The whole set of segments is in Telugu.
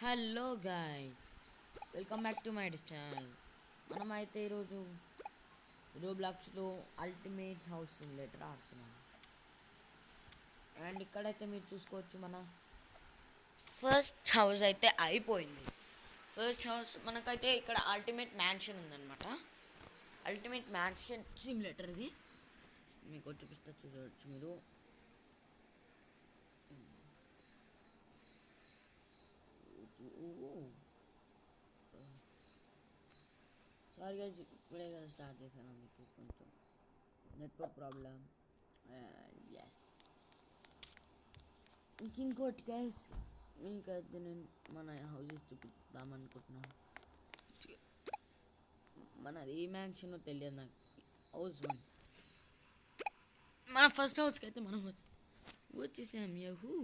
Hello guys, welcome back to my channel. మనమైతే ఈరోజు రోబ్లాక్స్లో అల్టిమేట్ హౌస్ సిమ్యులేటర్ ఆడుతున్నాం. అండ్ ఇక్కడైతే మీరు చూసుకోవచ్చు, మన ఫస్ట్ హౌస్ అయితే అయిపోయింది. ఫస్ట్ హౌస్ మనకైతే ఇక్కడ అల్టిమేట్ మ్యాన్షన్ ఉందన్నమాట. అల్టిమేట్ మ్యాన్షన్ సిమ్యులేటర్ ఇది మీకు చూపిస్తా, చూడవచ్చు మీరు. సారీ గైస్, ఇప్పుడే కదా స్టార్ట్ చేశాను, అందుకే కొంచెం నెట్వర్క్ ప్రాబ్లం. ఎస్, ఇంకోటి గైస్, మీకైతే నేను మన హౌసెస్ చూపిద్దామనుకుంటున్నాను. మనది ఏ మ్యాన్షన్ తెలియదు నాకు. హౌస్ వన్, మన ఫస్ట్ హౌస్కి అయితే మనం వచ్చేసాం. యహూ,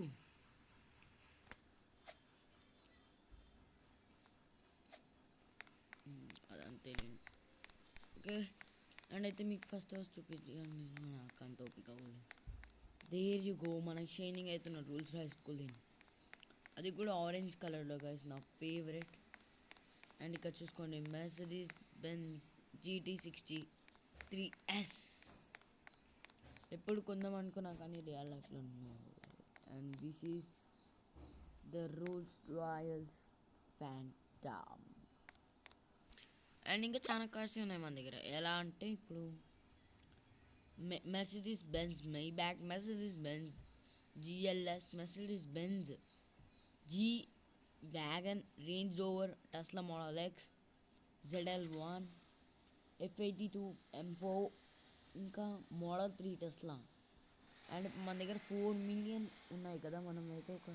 అదంతే. ఓకే, అండ్ అయితే మీకు ఫస్ట్ హౌస్ చూపించాను. నాకు అంత ఓపిక అవ్వలేదు. దేర్ యూ గో, మనకి షైనింగ్ అవుతున్న రూల్స్ రాసుకోలేను. అది కూడా ఆరెంజ్ కలర్లో గైస్, నా ఫేవరెట్. అండ్ ఇక్కడ చూసుకోండి, మెర్సిడీస్ బెంజ్ GT63S. ఎప్పుడు కొందాం అనుకున్నా కానీ రియల్ లైఫ్లో ఉన్నాను. And this is the Rolls Royce Phantom. And ఇంకా చాలా కార్స్ ఉన్నాయి మన దగ్గర. ఎలా అంటే ఇప్పుడు Mercedes Benz Maybach, Mercedes Benz GLS, Mercedes Benz G wagon, Range Rover, Tesla model X, ZL1, F82 M4, ఇంకా మోడల్ 3 టెస్లా. అండ్ మన దగ్గర 4 మిలియన్ ఉన్నాయి కదా. మనం అయితే ఒక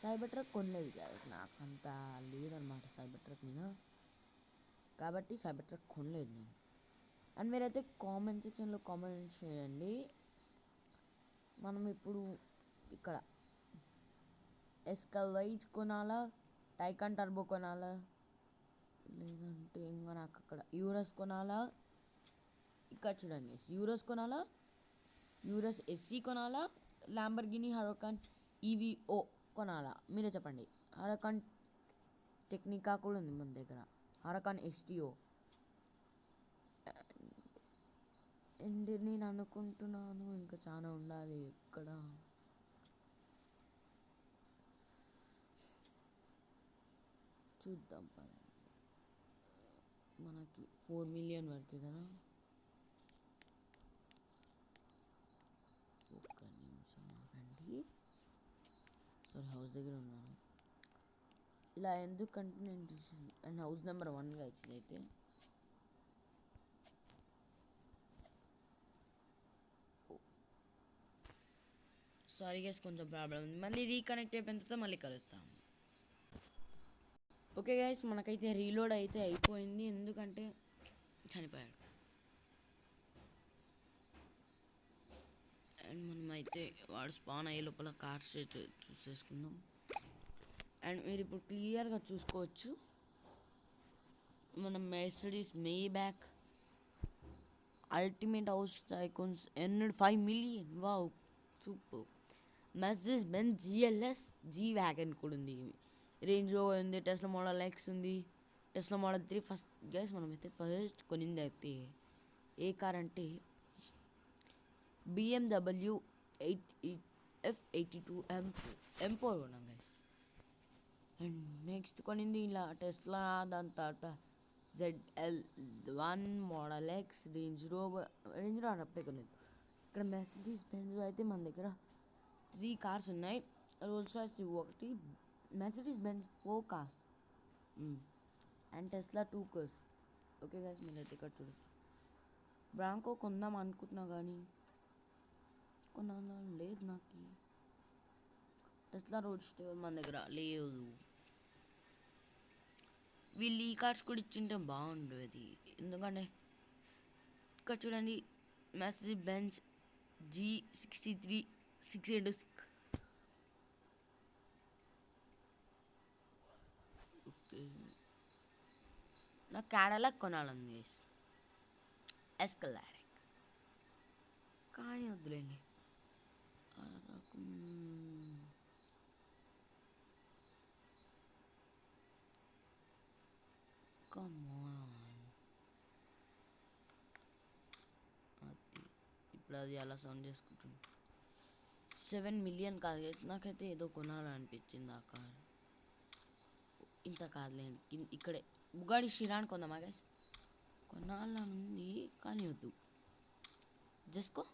సైబర్ ట్రక్ కొనలేదు కదా, నాకు అంత లేదనమాట సైబర్ ట్రక్ మీద, కాబట్టి సైబర్ ట్రక్ కొనలేదు నేను. అండ్ మీరైతే కామెంట్ సెక్షన్లో కామెంట్ చేయండి, మనం ఇప్పుడు ఇక్కడ ఎస్కలైజ్ కొనాలా, టైకాన్ టర్బో కొనాలా, లేదంటే ఇంకా నాకు అక్కడ యూరస్ కొనాలా. ఇక్కడ చూడండి, యూరస్ కొనాలా, యూరస్ SC కొనాలా, ల్యాంబర్గిని హరకాన్ EVO కొనాలా, మీరే చెప్పండి. హరకాన్ టెక్నికా కూడా ఉంది మన దగ్గర, హరకాన్ STO. అండ్ నేను అనుకుంటున్నాను ఇంకా చాలా ఉండాలి ఇక్కడ. చూద్దాం పదండి, మనకి 4 మిలియన్ వరకే కదా. ఒక్క నిమిషం ఆగండి, సారీ హౌస్ దగ్గర ఉన్నాను. ఇలా ఎందుకంటే నేను చూసింది. అండ్ హౌస్ నెంబర్ 1గా ఇచ్చినైతే సారీ గైస్, కొంచెం ప్రాబ్లం ఉంది. మళ్ళీ రీకనెక్ట్ అయిపోయిన తర్వాత మళ్ళీ కలుస్తాం. ఓకే గైస్, మనకైతే రీలోడ్ అయితే అయిపోయింది, ఎందుకంటే చనిపోయాడు. అండ్ మనమైతే వాడు స్పాన్ అయ్యే లోపల కార్స్ చూసేసుకుందాం. అండ్ మీరు ఇప్పుడు క్లియర్గా చూసుకోవచ్చు, మన Mercedes Maybach ultimate house tycoons ఎన్నడు 5 million. Wow, super. Mercedes Benz GLS G wagon కూడా ఉంది, రేంజ్ రోవర్ ఉంది, టెస్లా మోడల్ X ఉంది, టెస్లా మోడల్ 3. ఫస్ట్ గైస్ మనమైతే ఫస్ట్ కొనింది అయితే ఏ కార్ అంటే BMW F82 M4 కొన్నాం గైస్. అండ్ నెక్స్ట్ కొనింది ఇలా టెస్లా, దాని తర్వాత ZL1 model X, range rover అప్పుడే కొనింది. ఇక్కడ మెర్సిడీస్ బెంజ్ అయితే మన దగ్గర 3 కార్స్ ఉన్నాయి. రోల్స్ రాయ్స్ ఒకటి, Mercedes Benz 4 cars, and Tesla 2 cars. Okay guys, మీరైతే ఇక్కడ చూడొచ్చు. బ్రాంకో కొందాం అనుకుంటున్నా కానీ కొనాలని లేదు నాకు. టెస్లా రోడ్స్టర్ మన దగ్గర లేదు. వీళ్ళు ఈ కార్స్ కూడా ఇచ్చింటే బాగుండేది, ఎందుకంటే ఇక్కడ చూడండి, మెర్సిడీస్ బెంజ్ G63 686. ఓకే, నాకు క్యాడలాక్ కొనాలంది, ఎస్కలాడిక్, కానీ వద్దులేండి. Come on. అది ఇప్పుడు అది అలా సౌండ్ చేసుకుంటుంది. 7 మిలియన్ కాదు గైస్, నాకైతే ఏదో కొనాలనిపించింది ఆ కార్. ఇంత కాదులేండి, ఇక్కడే బుగాడి షిరాన్ కొందామా గైస్? కొనాలనుంది కానీ వద్దు. జస్కో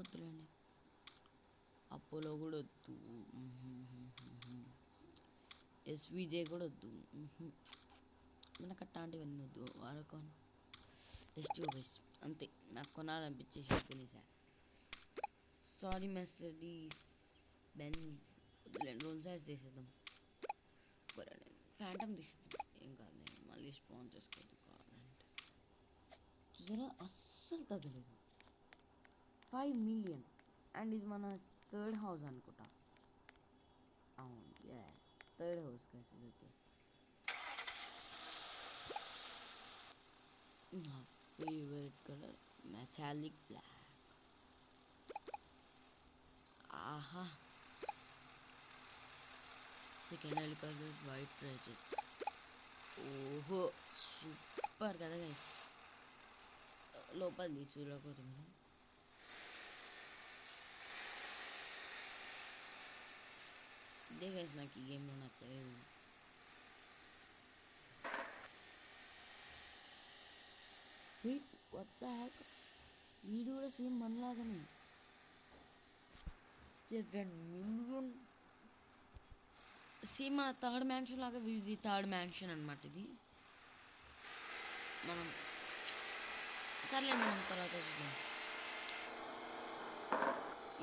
వద్దులేండి. అపోలో కూడా వద్దు. ఎస్విజే కూడా వద్దు. మనకు అట్లాంటివన్నీ వద్దు. వారకాన్ ఎస్టీఓ గైస్, అంతే. నాకు కొనాలనిపించేసి కొనేసా. సారీ మెర్సిడీస్ బెంజ్ వద్దులేండి, రోల్స్ రాయ్స్ తీసేద్దాం. ఫ్యాంటమ్ తీసేద్దాం, ఏం కాదు. మళ్ళీ స్పాన్ చేసుకోవద్దు కావాలంటే. చూసారా, అస్సలు తగ్గలేదు. 5 మిలియన్. అండ్ ఇది మన థర్డ్ హౌస్ అనుకుంటా. అవును, ఎస్, థర్డ్ హౌస్ గైస్ ఇదైతే. నా ఫేవరెట్ కలర్ మెటాలిక్ బ్లాక్. ఆహా, సెకండ్ హ్యాండ్ కలర్ వైట్ రేజెట్. ఓహో, సూపర్ కదా గైస్. లోపల తీసి చూడకూడదు మనం. ఇదే గైస్ నాకు ఈ గేమ్లో నచ్చలేదు. వెయిట్, వాట్ ద హెక్, వీడు కూడా సేమ్ మనలాగానే 7 మిలియన్. సేమ్ మన థర్డ్ మ్యాన్షన్ లాగా వీడిది థర్డ్ మ్యాన్షన్ అనమాట ఇది. మనం సర్లే, మనం తర్వాత చూద్దాం.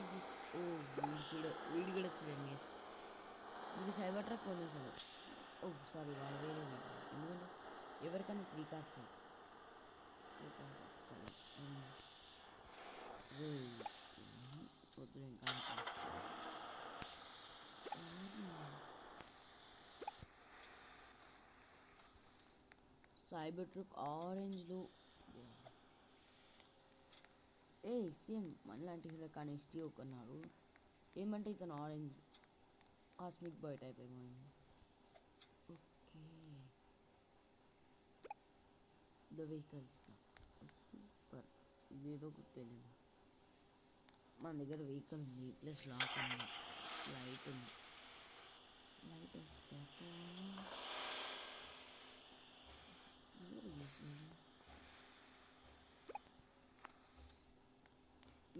ఇది ఓ వీడి కూడా చూడండి, వీడు సైబర్ ట్రక్ కొనేసాడు. ఓ సారీ, వాళ్ళు వేరే వీడు. ఎందుకంటే ఎవరికైనా 3 కార్స్ వద్దు ఇంకా. సైబర్ ట్రక్ ఆరెంజ్లో. ఏ సేమ్ మనలాంటి హీరో కానీ ఎస్టీఓ కొన్నారు. ఏమంటే ఇతను ఆరెంజ్ కాస్మిక్ బాయ్ టైప్ ఏమో. Okay, the vehicles super. ఇదేదో తెలియదు. మన దగ్గర వెహికల్ ఉంది, ప్లస్ లాక్ ఉంది, లైట్ ఉంది. Light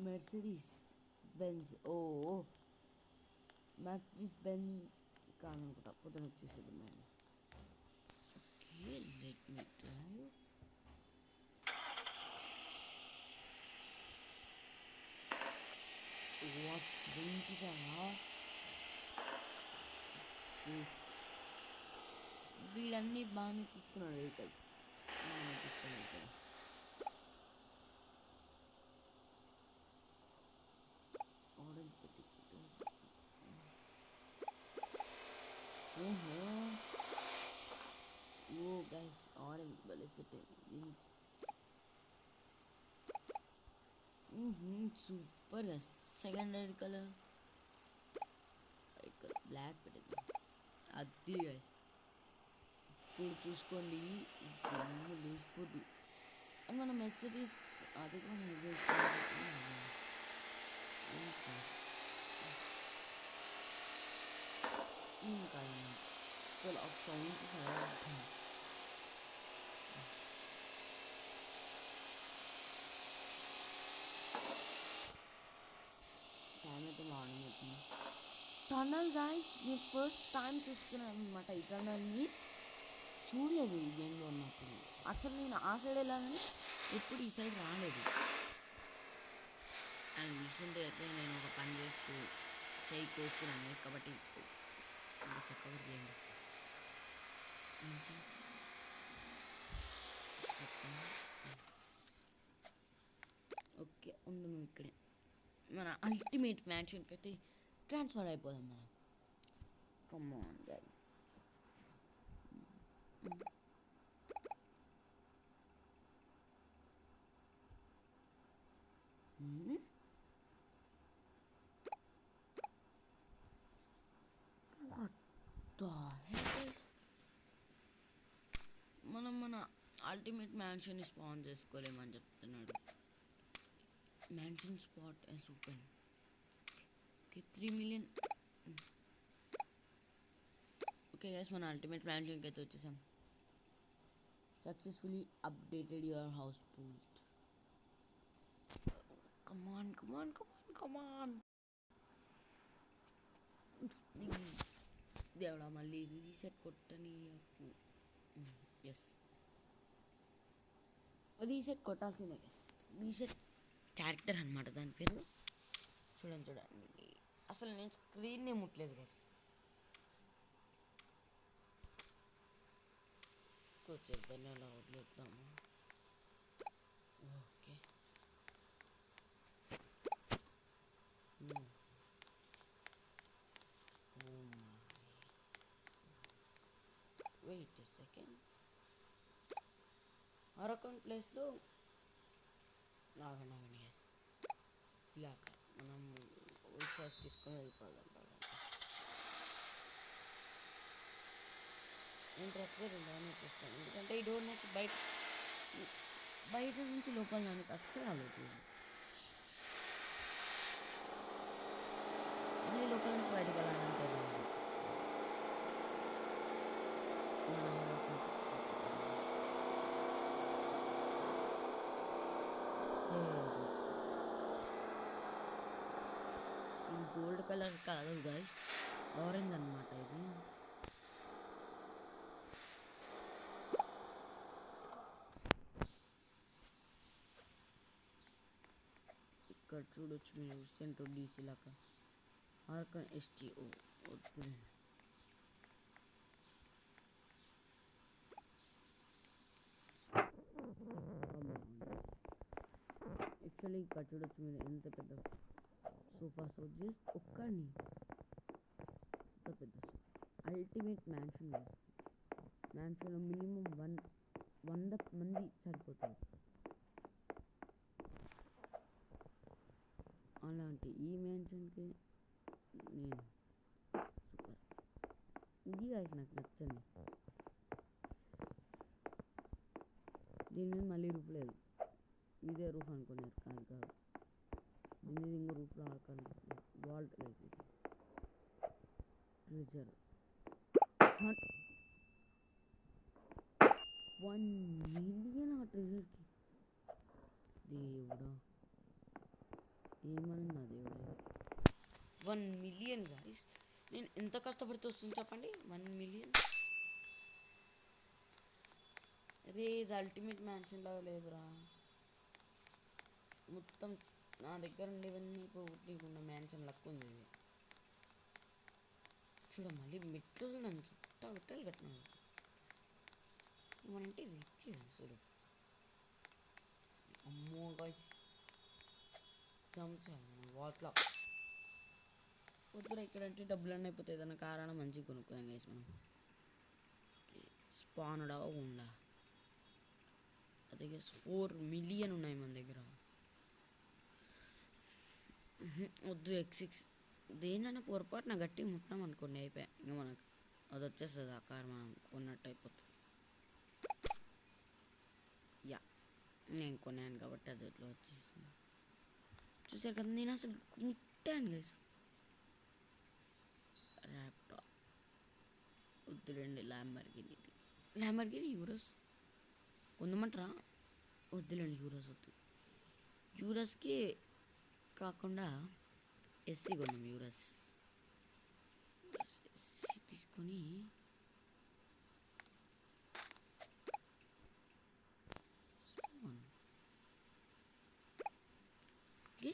Mercedes Benz. Oh Mercedes Benz కాదనుకుంటా, పొద్దున వచ్చేసేది madam. Okay, let me drive. What's చూసావా, వీడన్నీ బాగానే తీసుకున్నాడు వెహికల్స్. తీసుకున్నాడు ఇక్కడ. ఆరెంజ్ పెట్టి ఓ గైస్, ఆరెంజ్ భలే సెట్ అయింది. Super guys. Second red colour black పెట్టింది. అది గైస్ ఇప్పుడు చూసుకోండి, దుమ్ము లేచిపోద్ది. అండ్ మన మెర్సిడీస్ అది కూడా ఇంకా అసలు ఆ సౌండ్ టైం అయితే మార్నింగ్ అవుతుంది. టనల్ గాయస్, నేను ఫస్ట్ టైం చూస్తున్నాను అనమాట. ఈ టనల్ని చూడలేదు ఈ గేమ్లో ఉన్నప్పుడు. అసలు నేను ఆ సైడ్ వెళ్ళాలని ఎప్పుడు ఈ సైడ్ రాలేదు. అండ్ రీసెంట్గా అయితే నేను ఒక పని చేస్తూ చేయి కోసుకున్నాను కాబట్టి చక్కగా చేయండి. ఓకే, ఉందాము ఇక్కడే. మన అల్టిమేట్ మ్యాన్షన్కి అయితే ట్రాన్స్ఫర్ అయిపోదాం మనం. Come on guys. మన అల్టిమేట్ మ్యాన్షన్ స్పాన్ చేసుకోలేమని చెప్తున్నాడు. Mansion spot is open. Okay 3 million. Okay guys, మన అల్టిమేట్ మ్యాన్షన్కి అయితే వచ్చేసాం. సక్సెస్ఫుల్లీ అప్డేటెడ్ యువర్ హౌస్ పూల్ట్. Come on come on come on come on. దేవుడా మళ్ళీ రీసెట్ కొట్టని. ఎస్, రీసెట్ కొట్టాల్సిందే. రీసెట్ క్యారెక్టర్ అనమాట దాని పేరు. చూడండి అసలు నేను స్క్రీన్నే ముట్టలేదు గైస్. వచ్చేద్దాన్ని అలా వదిలేద్దాము. Okay wait second. Our account ప్లేస్లో నాగండి గైస్. ఇలా మనం ఫస్ట్ తీసుకొని వెళ్ళిపోదాం. నేను ప్రతిసారి ఇలానే చేస్తాను, ఎందుకంటే ఈ డోర్ నాకు బయట నుంచి లోపల నాకు అస్సలు అలవుతుంది. మళ్ళీ లోపల నుంచి బయటకు వెళ్ళాలంటే ఈ గోల్డ్ కలర్ కాదు గైస్, ఆరెంజ్ అనమాట ఇది. ఇక్కడ చూడొచ్చు మీరు సెంటర్ డీసీ లాగా ఆర్కన్ ఎస్టీఓ. యాక్చువల్లీ ఇక్కడ చూడొచ్చు మీరు ఎంత పెద్ద సోఫా. సో జస్ట్ ఒక్కడిని ఎంత పెద్ద అల్టిమేట్ మ్యాన్షన్లో మినిమం 100 మంది సరిపోతారు. అలాంటి ఈ మ్యాన్షన్కి నేను సూపర్. ఇది అయితే నాకు నచ్చండి. దీని మీద మళ్ళీ రూఫ్ లేదు, ఇదే రూఫ్ అనుకున్నారు కానీ కాదు. దీని మీద ఇంకో రూఫ్లో ఆడుకోవాలి. వాల్ట్ లేదు. ట్రెజర్ 1 మిలియన్ ఆ ట్రెజర్కి. దేవుడా ఏమన్నా దేవుడా, 1 మిలియన్ గాయస్. నేను ఎంత కష్టపడితే వస్తుంది చెప్పండి 1 మిలియన్. రే ఇది అల్టిమేట్ మ్యాన్షన్ లాగా లేదురా. మొత్తం నా దగ్గర ఉండేవన్నీ పోగొట్టుకున్న మ్యాన్షన్ లక్ ఉంది ఇది. మళ్ళీ మెట్లు చూడండి, చుట్టా పెట్టాలి కట్టినాను. ఏమనంటే రిచ్ అసలు. అమ్మో గాయ్స్, జంప్ చేయాలి వాట్లో. వద్దురా ఇక్కడంటే డబ్బులు అన్నీ అయిపోతాయి. ఏదైనా కారణం మంచిగా కొనుక్కోదాం గైస్ మనం. స్పాన్డా ఉండా అదే గైస్ 4 మిలియన్ ఉన్నాయి మన దగ్గర. వద్దు X6 దేనైనా పొరపాటున గట్టి ముట్టినాం అనుకోండి అయిపోయా. ఇంకా మనకు అది వచ్చేస్తుంది, ఆ కార్ మనం కొన్నట్టు అయిపోతుంది. యా నేను కొన్నాను కాబట్టి అది ఇట్లా వచ్చేసింది. చూసారు కదా, నేను అసలు ముట్టాను గైస్. ర్యాప్టాప్ వద్దులేండి. ల్యాంబర్గిని యూరస్ కొందమంటారా? వద్దులేండి యూరస్ వద్దు. యూరస్కి కాకుండా ఎస్సీ కొందాం. యూరస్ ఎస్సీ తీసుకొని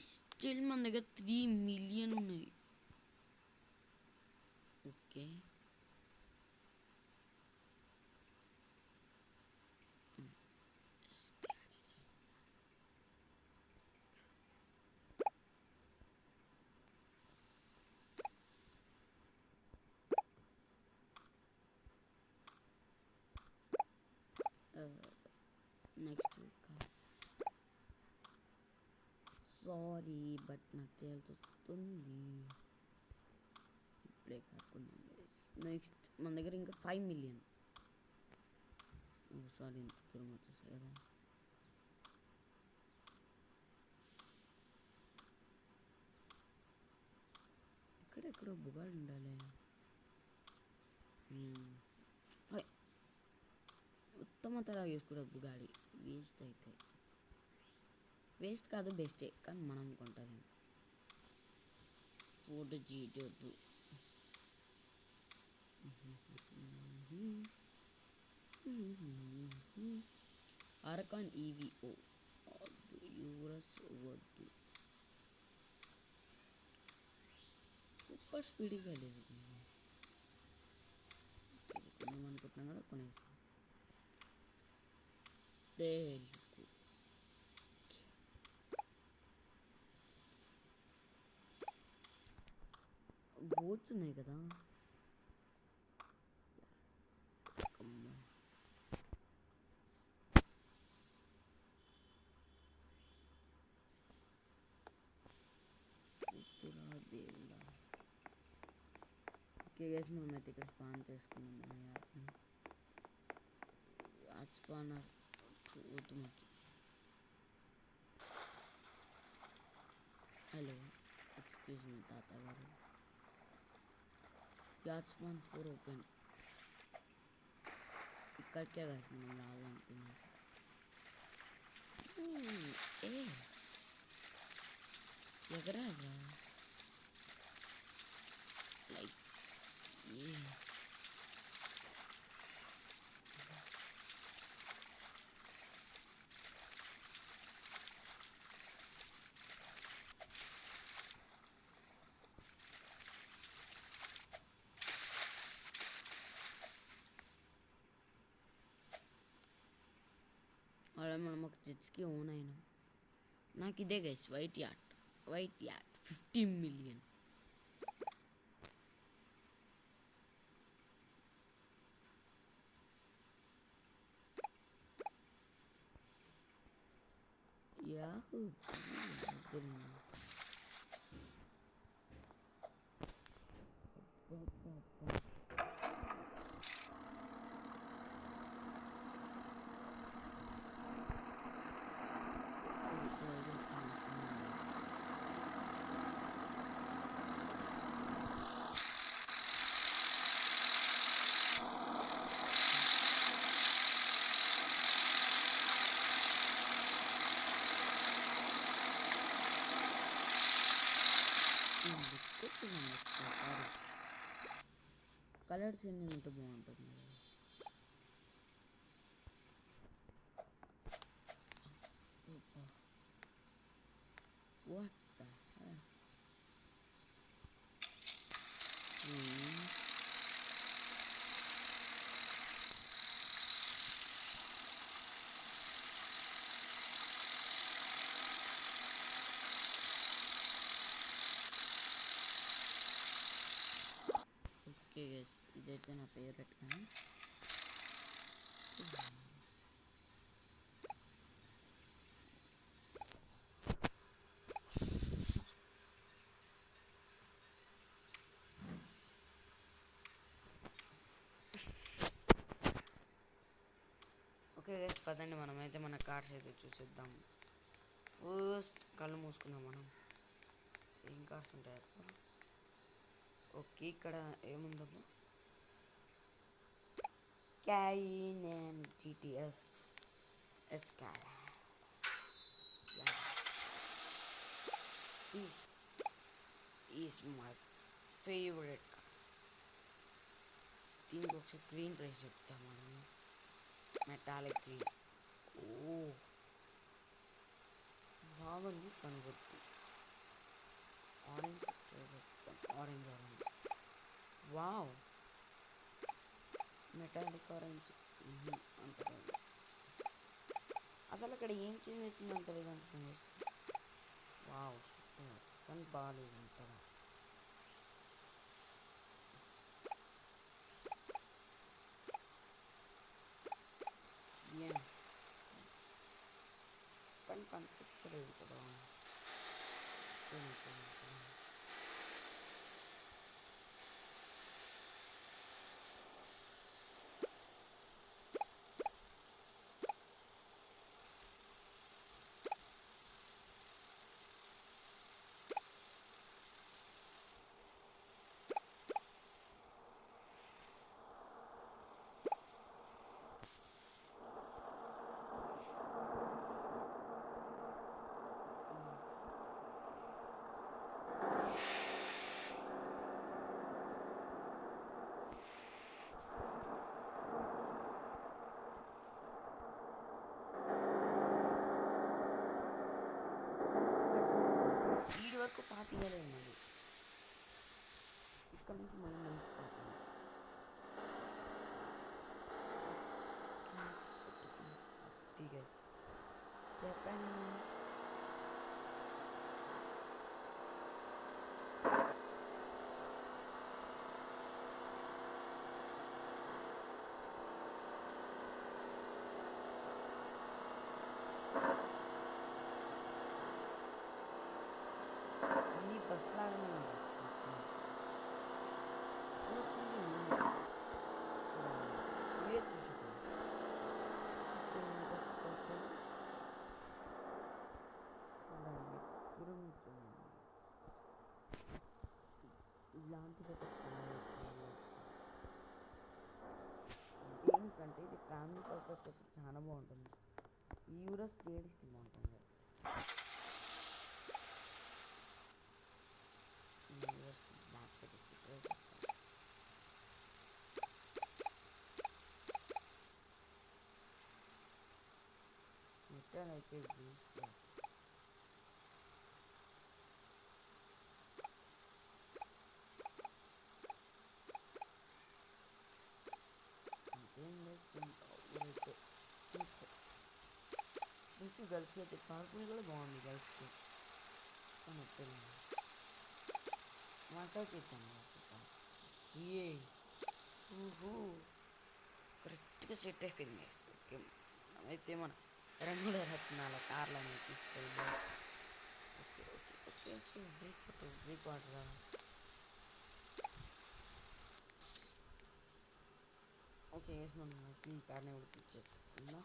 స్టిల్ మన దగ్గర 3 మిలియన్ ఉన్నాయి. ఓకే నెక్స్ట్ సారీ బట్ నాకు చేయాల్సి వస్తుంది. ఇప్పుడే కాకుండా నెక్స్ట్ మన దగ్గర ఇంకా 5 మిలియన్. సారీ ఇంత దూరం వచ్చేసా కదా. ఎక్కడెక్కడో బుగాడు ఉండాలి. ఉత్తమ తర వేసుకుంటారు బుగాడి. వేస్ట్ అయితే వేస్ట్ కాదు, బెస్టే, కానీ మనం కొంటాం. ఫోర్డ్ జీటీ వద్దు. అరకాన్ ఈవీఓ వద్దు. యూరస్ వద్దు. సూపర్ స్పీడ్గా లేదు కొనేమనుకుంటున్నాం కదా, కొనేసి తెలుగు బోట్స్ ఉన్నాయి కదా. దేవుడా. ఓకే గైస్, మనమైతే ఇక్కడ స్పాన్ చేసుకున్నాం మన యాప్ని. యాప్ స్పానర్ వద్దు మాకు. హలో, ఎక్స్క్యూజ్ మీ తాత గారు. App span 4 open. ఇక్కడికే కాదు మనం రావాలనుకున్నాం. ఎగరాగా లైక్ అలా మనం ఒక జడ్జ్కి ఓన్ అయినాం. నాకు ఇదే guys white at 15 million. Yahoo. Colours ఎన్ని ఉంటే బాగుంటుంది. వాట్ ద ఓకే గైస్, ఇదైతే నా ఫేవరెట్. కానీ ఓకే గైస్, పదండి మనమైతే మన కార్స్ అయితే చూసేద్దాం. ఫస్ట్ కళ్ళు మూసుకుందాం మనం. ఏం కార్స్ ఉంటాయి అక్కడ? ఓకే, ఇక్కడ ఏముందమ్మా? Cayenne GTS S-Car. This is my favorite car. దీనికి ఒకసారి గ్రీన్ రైస్ చెప్తాం మనం. Metallic green. ఓ బాగుంది, కనుగొద్దు. ఆరెంజ్ చెప్తాం. Orange wow, metallic orange. అంత లేదు అసలు. అక్కడ ఏం చేంజ్ అవుతుంది అంత లేదు అనుకున్నాను. వావ్ సూపర్, కానీ బాగాలేదు అంతగా. కానీ కనిపించలేదు కదా. స్టార్టింగ్ అదే ఉన్నది. ఇక్కడ నుంచి మళ్ళీ మంచి పాట చెప్పాను. ఈ బస్ లాగానే ఉంది. చూస్తుంది మీరే చూసుకోండి. ఇలాంటిది ఒక ఏంటంటే ఇది ఫ్యామిలీ పర్పస్ అయితే చాలా బాగుంటుంది. ఈ యూరస్ లేడీస్కి బాగుంటుంది. బ్లాక్ పెట్టించి మొత్తం అయితే యూజ్ చేసి ఊరైతే ఇంక గర్ల్స్కి అయితే కార్పుల్ కూడా బాగుంది. గర్ల్స్కి మాకైతే ఏ కరెక్ట్గా సెట్ అయిపోయింది. ఓకే అయితే మన రంగుల రత్నాల కార్లు అనేది తీసుకెళ్దాం. Okay okay okay okay break water okay వేసి మనం అయితే ఈ కార్ని ఉడికిచ్చేస్తుందా.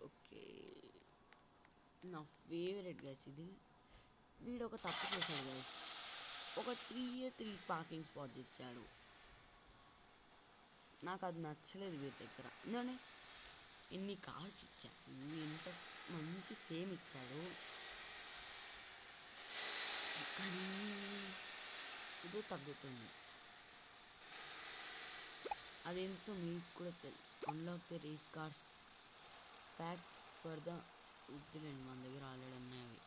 ఓకే నా ఫేవరెట్ గైస్ ఇది. వీడు ఒక తప్పు చేశాడు గైస్. ఒక 3 పార్కింగ్ స్పాట్స్ ఇచ్చాడు. నాకు అది నచ్చలేదు వీరి దగ్గర. ఎందుకంటే ఎన్ని కార్స్ ఇచ్చాడు, ఎంత మంచి ఫేమ్ ఇచ్చాడు, కానీ ఇదో తగ్గుతుంది. అదేంటో మీకు కూడా తెలుసు. Unlock the race cars pack for the వద్దులేండి, మన దగ్గర ఆల్రెడీ ఉన్నాయి.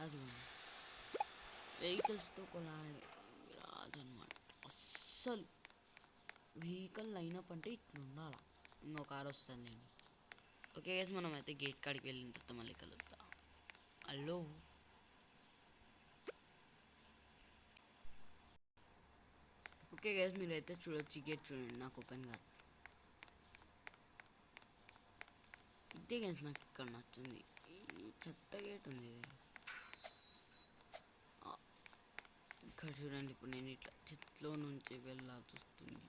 అది వెహికల్స్తో కొలాడే రాదనమాట అస్సలు. వెహికల్ లైనప్ అంటే ఇట్లా ఉండాలా. ఇంకో కార్ వస్తుంది నేను. ఓకే గైస్, మనం అయితే గేట్ కాడికి వెళ్ళిన తర్వాత మళ్ళీ కలుద్దాం. హలో ఓకే గైస్, మీరైతే చూడొచ్చు. గేట్ చూడండి, నాకు ఓపెన్ కాదు. ఇదే గైస్ నాకు ఇక్కడ నచ్చింది. ఈ చెత్త గేట్ ఉంది ఇది. ఇక్కడ చూడండి, ఇప్పుడు నేను ఇట్లా చెట్లో నుంచి వెళ్ళాల్సి వస్తుంది.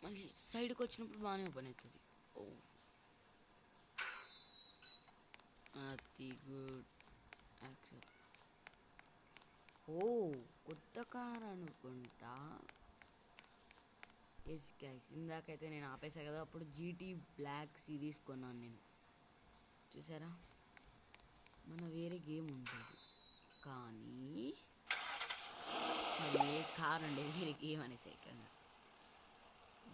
మళ్ళీ సైడ్కి వచ్చినప్పుడు బాగానే ఓపెన్ అవుతుంది. ఓ అది గుడ్ యాక్సెప్ట్. ఓ కొత్త కార్ అనుకుంటా. ఎస్ గైస్, ఇందాకైతే నేను ఆపేసా కదా, అప్పుడు జీటీ బ్లాక్ సిరీస్ కొన్నాను నేను. చూసారా, మన వేరే గేమ్ ఉంటుంది కానీ సరే కార్ ఉండేది వేరే గేమ్ అనే సెకండ్.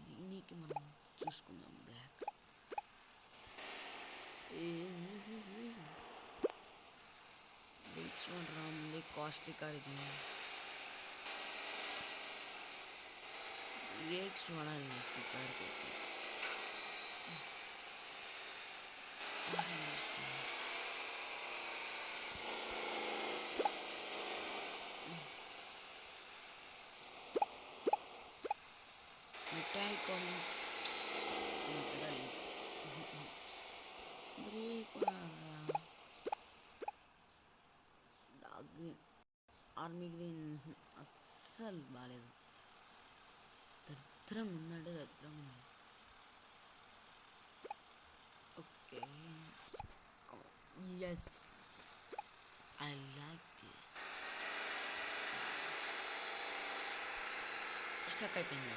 దీనికి మనం చూసుకుందాం బ్లాక్. రామ్లే కాస్ట్లీ కార్ ఇది. బ్రేక్స్ వాడాలి ఈ కార్కి. మిఠాయి కామెంట్ బ్రేక్ డార్క్ గ్రీన్, ఆర్మీ గ్రీన్ అస్సలు బాగాలేదు. దరిద్రంగా ఉందంటే దరిద్రంగా ఉంది. Okay yes, I like this. Stuck అయిపోయింది.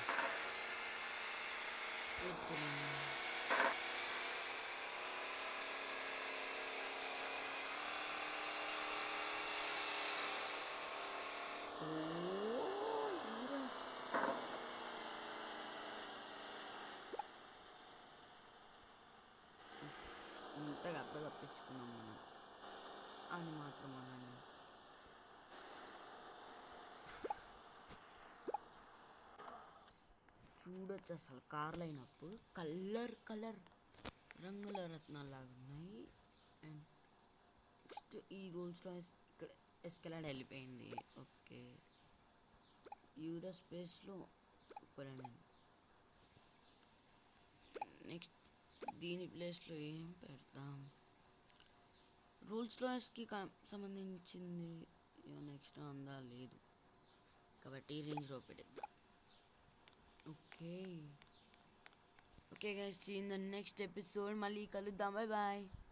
ఎట్లా తప్పించుకున్నాం మనం అని మాత్రం అనండి. చూడొచ్చు అసలు కార్లు అయినప్పుడు కలర్ రంగుల రత్నాలు లాగా ఉన్నాయి. అండ్ నెక్స్ట్ ఈ రోల్స్ రాయ్స్ ఇక్కడ ఎస్కలేడ్ వెళ్ళిపోయింది. ఓకే, యూరో స్పేస్లో నెక్స్ట్ దీని ప్లేస్లో ఏం పెడతాం? రోల్స్ రాయ్స్కి సంబంధించింది ఏమైనా ఎక్స్ట్రా ఉందా? లేదు కాబట్టి రేంజ్ రో పెట్టేద్దాం. Okay okay guys, see in the next episode. మళ్ళీ కలుద్దాం. Bye bye.